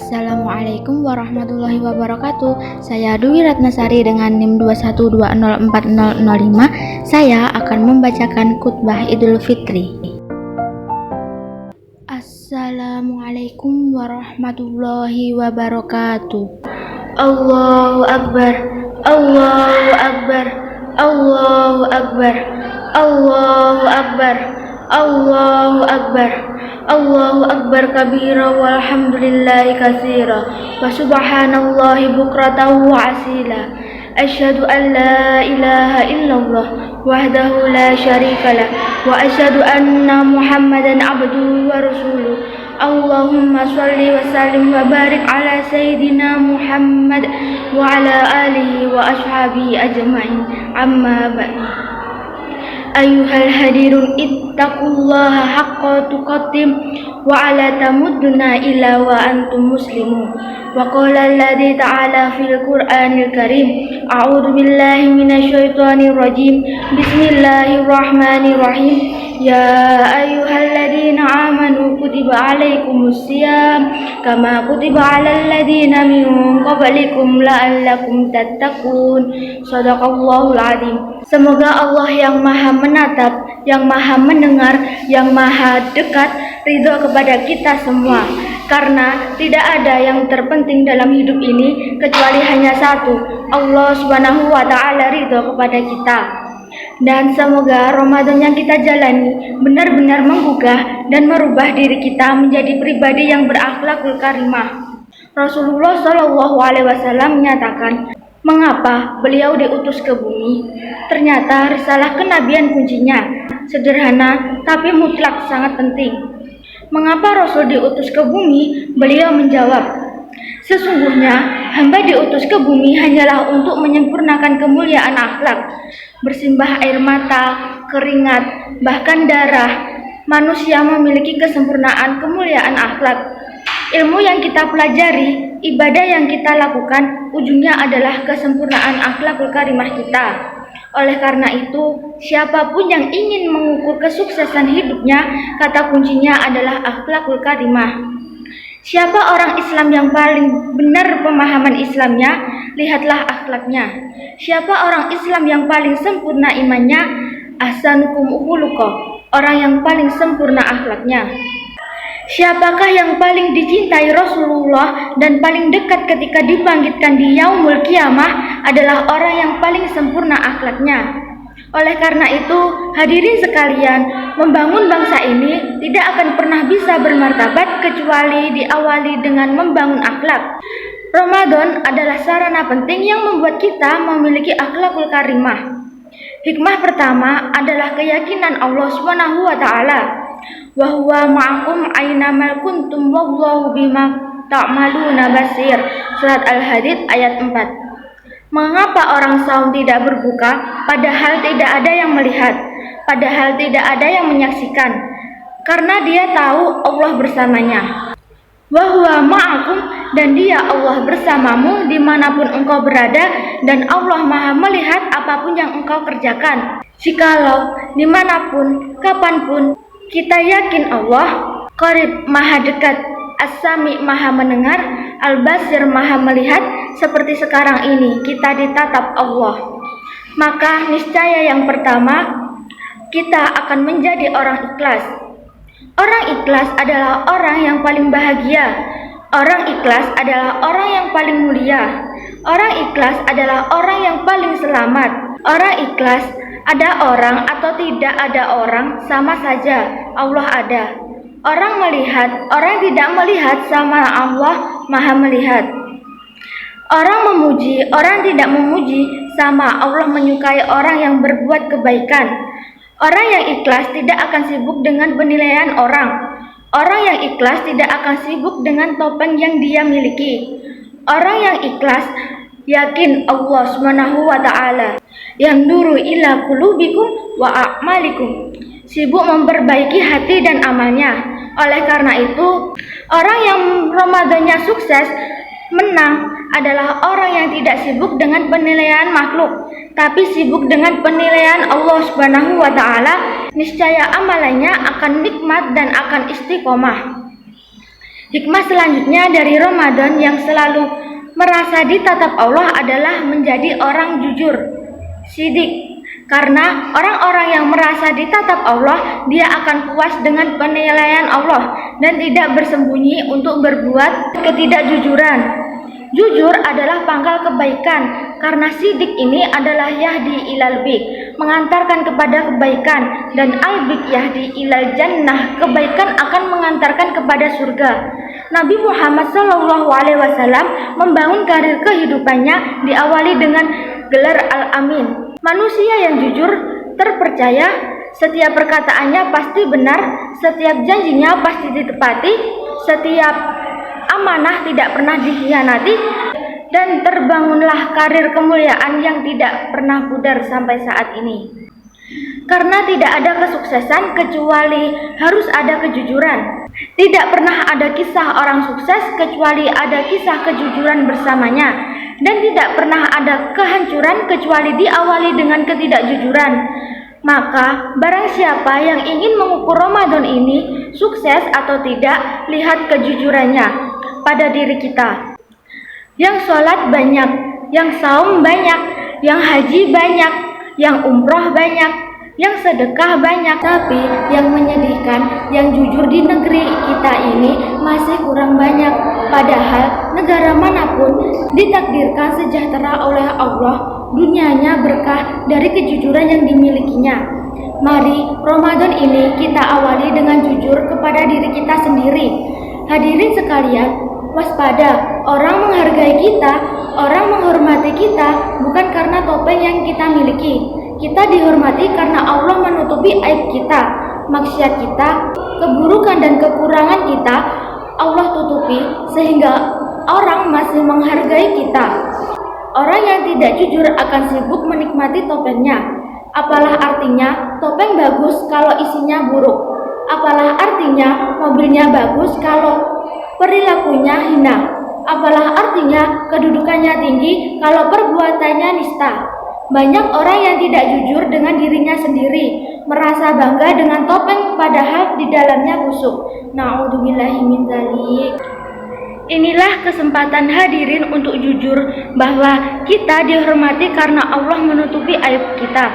Assalamualaikum warahmatullahi wabarakatuh. Saya Dwi Ratnasari dengan NIM 212040005. Saya akan membacakan khutbah Idul Fitri. Assalamualaikum warahmatullahi wabarakatuh. Allahu Akbar, Allahu Akbar, Allahu Akbar, Allahu Akbar, Allahu Akbar, Allahu Akbar kabira walhamdulillahi katsira wa subhanallahi bukratan wa asila. Asyhadu an la ilaha illallah wahdahu la syarikalah wa asyhadu anna Muhammadan abduhu wa rasuluh. Allahumma shalli wa sallim wa barik ala sayyidina Muhammad wa ala alihi wa ashabihi ajma'in. Amma ba'du. Ayyuhal hadirun ittaqullaha haqqa tuqatim wa ala tamudduna illa wa antum muslimun. Wa qala alladhi ta'ala fil Qur'anil Karim, a'udzu billahi minasy syaithanir rajim. Bismillahirrahmanirrahim. Ya ayyuhalladzina amanu kutiba alaikumus syiyam kama kutiba alal ladzina min qablikum la'allakum tattaqun. Shadaqallahul azim. Semoga Allah yang Maha menatap, yang Maha mendengar, yang Maha dekat ridho kepada kita semua. Karena tidak ada yang terpenting dalam hidup ini kecuali hanya satu, Allah Subhanahu wa taala ridho kepada kita. Dan semoga Ramadan yang kita jalani benar-benar menggugah dan merubah diri kita menjadi pribadi yang berakhlakul karimah. Rasulullah Shallallahu Alaihi Wasallam menyatakan, mengapa beliau diutus ke bumi? Ternyata risalah kenabian kuncinya sederhana tapi mutlak sangat penting. Mengapa Rasul diutus ke bumi? Beliau menjawab, sesungguhnya hamba diutus ke bumi hanyalah untuk menyempurnakan kemuliaan akhlak. Bersimbah air mata, keringat, bahkan darah, manusia memiliki kesempurnaan kemuliaan akhlak. Ilmu yang kita pelajari, ibadah yang kita lakukan, ujungnya adalah kesempurnaan akhlakul karimah kita. Oleh karena itu, siapapun yang ingin mengukur kesuksesan hidupnya, kata kuncinya adalah akhlakul karimah. Siapa orang Islam yang paling benar pemahaman Islamnya? Lihatlah akhlaknya. Siapa orang Islam yang paling sempurna imannya? Ahsanukum khuluqa, orang yang paling sempurna akhlaknya. Siapakah yang paling dicintai Rasulullah dan paling dekat ketika dibangkitkan di yaumul kiamah adalah orang yang paling sempurna akhlaknya. Oleh karena itu, hadirin sekalian, membangun bangsa ini tidak akan pernah bisa bermartabat kecuali diawali dengan membangun akhlak. Ramadan adalah sarana penting yang membuat kita memiliki akhlakul karimah. Hikmah pertama adalah keyakinan Allah Subhanahu wa taala. Wa huwa ma'akum aina ma kuntum wallahu bima ta'maluna basir. Surat Al-Hadid ayat 4. Mengapa orang saum tidak berbuka padahal tidak ada yang melihat, padahal tidak ada yang menyaksikan? Karena dia tahu Allah bersamanya. Wa huwa ma'akum, dan dia Allah bersamamu dimanapun engkau berada, dan Allah Maha melihat apapun yang engkau kerjakan. Jikalau dimanapun, kapanpun kita yakin Allah Qarib, Maha dekat, As-Sami, Maha mendengar, Al-Basir, Maha melihat, seperti sekarang ini kita ditatap Allah, maka niscaya yang pertama kita akan menjadi orang ikhlas. Orang ikhlas adalah orang yang paling bahagia. Orang ikhlas adalah orang yang paling mulia. Orang ikhlas adalah orang yang paling selamat. Orang ikhlas, ada orang atau tidak ada orang, sama saja, Allah ada. Orang melihat, orang tidak melihat, sama Allah Maha melihat. Orang memuji, orang tidak memuji, sama Allah menyukai orang yang berbuat kebaikan. Orang yang ikhlas tidak akan sibuk dengan penilaian orang. Orang yang ikhlas tidak akan sibuk dengan topeng yang dia miliki. Orang yang ikhlas yakin Allah Subhanahu wa taala yang nuru ila qulubikum wa a'malikum, sibuk memperbaiki hati dan amalnya. Oleh karena itu, orang yang Ramadannya sukses, menang, adalah orang yang tidak sibuk dengan penilaian makhluk, tapi sibuk dengan penilaian Allah Subhanahu wa taala. Niscaya amalannya akan nikmat dan akan istiqomah. Hikmah selanjutnya dari Ramadan yang selalu merasa ditatap Allah adalah menjadi orang jujur, sidik. Karena orang-orang yang merasa ditatap Allah, dia akan puas dengan penilaian Allah dan tidak bersembunyi untuk berbuat ketidakjujuran. Jujur adalah pangkal kebaikan, karena sidik ini adalah yahdi ilal bir, mengantarkan kepada kebaikan, dan albik yahdi ilal jannah, kebaikan akan mengantarkan kepada surga. Nabi Muhammad SAW membangun karir kehidupannya diawali dengan gelar Al-Amin. Manusia yang jujur, terpercaya, setiap perkataannya pasti benar, setiap janjinya pasti ditepati, setiap amanah tidak pernah dikhianati, dan terbangunlah karir kemuliaan yang tidak pernah pudar sampai saat ini. Karena tidak ada kesuksesan kecuali harus ada kejujuran. Tidak pernah ada kisah orang sukses kecuali ada kisah kejujuran bersamanya. Dan tidak pernah ada kehancuran kecuali diawali dengan ketidakjujuran. Maka barang siapa yang ingin mengukur Ramadan ini sukses atau tidak, lihat kejujurannya pada diri kita. Yang sholat banyak, yang saum banyak, yang haji banyak, yang umroh banyak, yang sedekah banyak, tapi yang menyedihkan, yang jujur di negeri kita ini masih kurang banyak. Padahal negara manapun ditakdirkan sejahtera oleh Allah, dunianya berkah dari kejujuran yang dimilikinya. Mari Ramadan ini kita awali dengan jujur kepada diri kita sendiri. Hadirin sekalian, waspada, orang menghargai kita, orang menghormati kita bukan karena topeng yang kita miliki. Kita dihormati karena Allah menutupi aib kita, maksiat kita, keburukan dan kekurangan kita Allah tutupi sehingga orang masih menghargai kita. Orang yang tidak jujur akan sibuk menikmati topengnya. Apalah artinya topeng bagus kalau isinya buruk? Apalah artinya mobilnya bagus kalau perilakunya hina? Apalah artinya kedudukannya tinggi kalau perbuatannya nista? Banyak orang yang tidak jujur dengan dirinya sendiri, merasa bangga dengan topeng padahal di dalamnya busuk. Na'udzubillahi min dzalik. Inilah kesempatan hadirin untuk jujur bahwa kita dihormati karena Allah menutupi aib kita.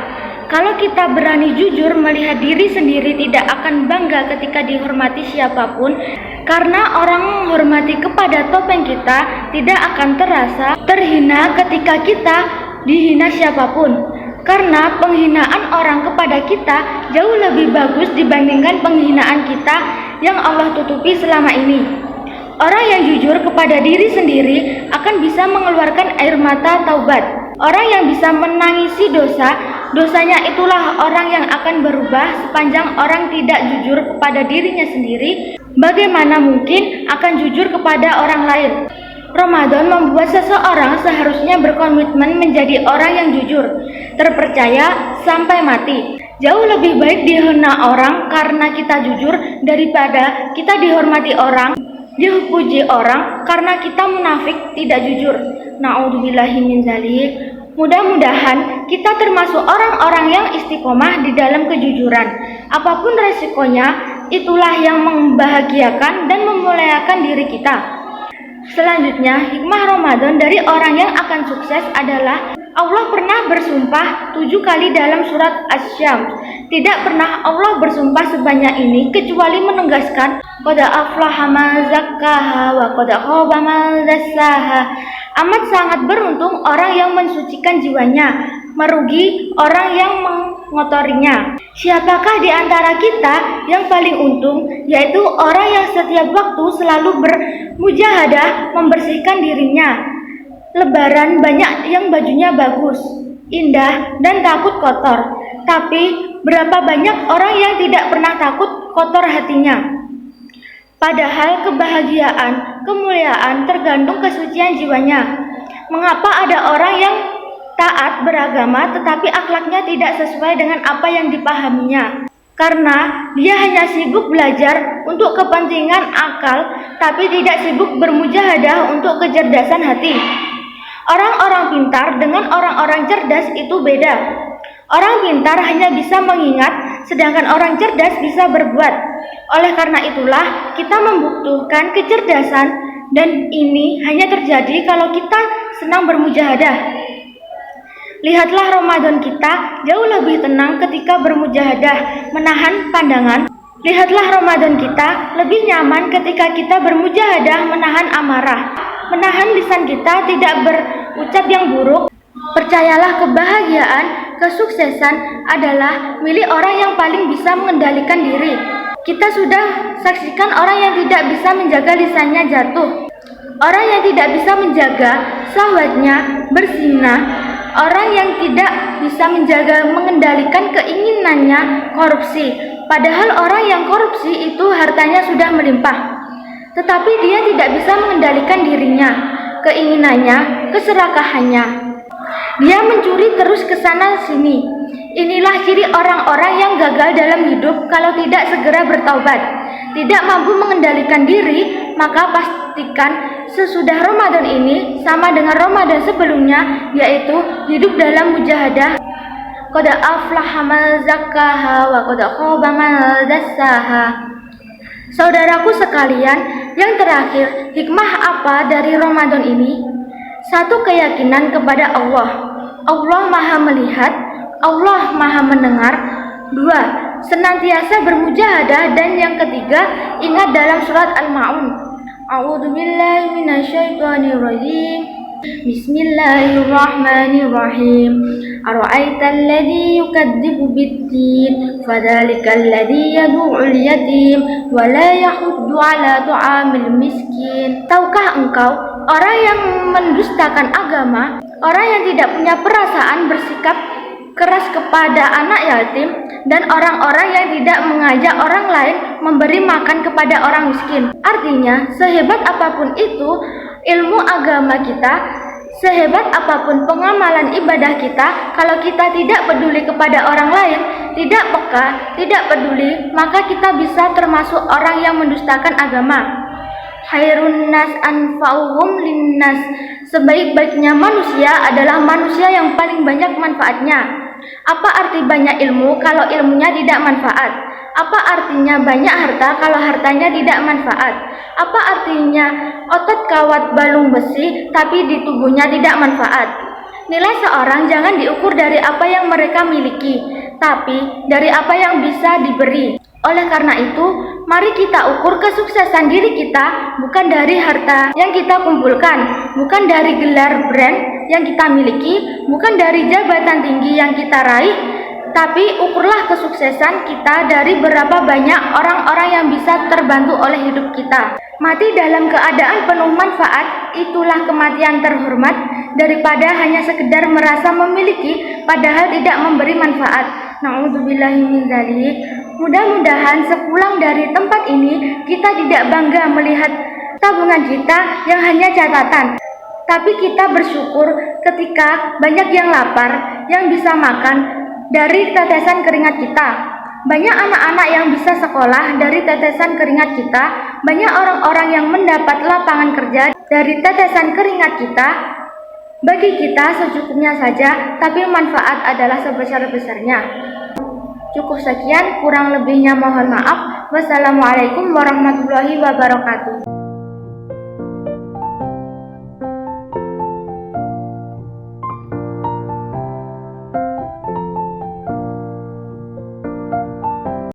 Kalau kita berani jujur melihat diri sendiri, tidak akan bangga ketika dihormati siapapun. Karena orang menghormati kepada topeng kita tidak akan terasa terhina ketika kita dihina siapapun. Karena penghinaan orang kepada kita jauh lebih bagus dibandingkan penghinaan kita yang Allah tutupi selama ini. Orang yang jujur kepada diri sendiri akan bisa mengeluarkan air mata taubat. Orang yang bisa menangisi dosa, dosanya itulah orang yang akan berubah. Sepanjang orang tidak jujur kepada dirinya sendiri, bagaimana mungkin akan jujur kepada orang lain? Ramadan membuat seseorang seharusnya berkomitmen menjadi orang yang jujur, terpercaya sampai mati. Jauh lebih baik dihina orang karena kita jujur daripada kita dihormati orang, dipuji orang karena kita munafik tidak jujur. Na'udzubillahi min dzalik. Mudah-mudahan kita termasuk orang-orang yang istiqomah di dalam kejujuran. Apapun resikonya, itulah yang membahagiakan dan memuliakan diri kita. Selanjutnya, hikmah Ramadan dari orang yang akan sukses adalah Allah pernah bersumpah 7 kali dalam surat Asy-Syams. Tidak pernah Allah bersumpah sebanyak ini kecuali menegaskan qad aflaha man zakkaha wa qad khaba man dassaha. Amat sangat beruntung orang yang mensucikan jiwanya, merugi orang yang mengotorinya. Siapakah di antara kita yang paling untung? Yaitu orang yang setiap waktu selalu bermujahadah membersihkan dirinya. Lebaran banyak yang bajunya bagus, indah, dan takut kotor. Tapi berapa banyak orang yang tidak pernah takut kotor hatinya? Padahal kebahagiaan, kemuliaan tergantung kesucian jiwanya. Mengapa ada orang yang taat beragama tetapi akhlaknya tidak sesuai dengan apa yang dipahaminya? Karena dia hanya sibuk belajar untuk kepentingan akal, tapi tidak sibuk bermujahadah untuk kecerdasan hati. Orang-orang pintar dengan orang-orang cerdas itu beda. Orang pintar hanya bisa mengingat, sedangkan orang cerdas bisa berbuat. Oleh karena itulah, kita membutuhkan kecerdasan, dan ini hanya terjadi kalau kita senang bermujahadah. Lihatlah Ramadan kita jauh lebih tenang ketika bermujahadah, menahan pandangan. Lihatlah Ramadan kita lebih nyaman ketika kita bermujahadah, menahan amarah. Menahan lisan kita tidak berucap yang buruk. Percayalah, kebahagiaan, kesuksesan adalah milik orang yang paling bisa mengendalikan diri. Kita sudah saksikan orang yang tidak bisa menjaga lisannya jatuh. Orang yang tidak bisa menjaga syahwatnya berzina. Orang yang tidak bisa mengendalikan keinginannya korupsi. Padahal orang yang korupsi itu hartanya sudah melimpah. Tetapi dia tidak bisa mengendalikan dirinya, keinginannya, keserakahannya. Dia mencuri terus ke sana sini. Inilah ciri orang-orang yang gagal dalam hidup kalau tidak segera bertaubat. Tidak mampu mengendalikan diri, maka pastikan sesudah Ramadan ini sama dengan Ramadan sebelumnya, yaitu hidup dalam mujahadah. Qad aflaha man zakkaha wa qad khaba man dassaha. Saudaraku sekalian, yang terakhir, hikmah apa dari Ramadan ini? Satu, keyakinan kepada Allah. Allah Maha melihat, Allah Maha mendengar. Dua, senantiasa bermujahadah. Dan yang ketiga, ingat dalam surat Al-Ma'un. A'udzubillahi minasyaitonirrajim. Bismillahirrahmanirrahim. Ara'aital ladzi yukadzibu bid-din, fadzalikal ladzi yad'ul yatim wa la yahuddu 'ala ta'amil miskin. Tahukah engkau orang yang mendustakan agama, orang yang tidak punya perasaan bersikap keras kepada anak yatim, dan orang-orang yang tidak mengajak orang lain memberi makan kepada orang miskin. Artinya, sehebat apapun itu ilmu agama kita, sehebat apapun pengamalan ibadah kita, kalau kita tidak peduli kepada orang lain, tidak peka, tidak peduli, maka kita bisa termasuk orang yang mendustakan agama. Khairun nas anfa'uhum linnas. Sebaik-baiknya manusia adalah manusia yang paling banyak manfaatnya. Apa arti banyak ilmu kalau ilmunya tidak manfaat? Apa artinya banyak harta kalau hartanya tidak manfaat? Apa artinya otot kawat balung besi tapi di tubuhnya tidak manfaat? Nilai seorang jangan diukur dari apa yang mereka miliki, tapi dari apa yang bisa diberi. Oleh karena itu, mari kita ukur kesuksesan diri kita bukan dari harta yang kita kumpulkan, bukan dari gelar brand yang kita miliki, bukan dari jabatan tinggi yang kita raih, tapi ukurlah kesuksesan kita dari berapa banyak orang-orang yang bisa terbantu oleh hidup kita. Mati dalam keadaan penuh manfaat, itulah kematian terhormat, daripada hanya sekedar merasa memiliki padahal tidak memberi manfaat. Na'udzubillahi min dzalik. Mudah-mudahan sepulang dari tempat ini kita tidak bangga melihat tabungan kita yang hanya catatan, tapi kita bersyukur ketika banyak yang lapar, yang bisa makan dari tetesan keringat kita. Banyak anak-anak yang bisa sekolah dari tetesan keringat kita. Banyak orang-orang yang mendapat lapangan kerja dari tetesan keringat kita. Bagi kita secukupnya saja, tapi manfaat adalah sebesar-besarnya. Cukup sekian, kurang lebihnya mohon maaf. Wassalamualaikum warahmatullahi wabarakatuh.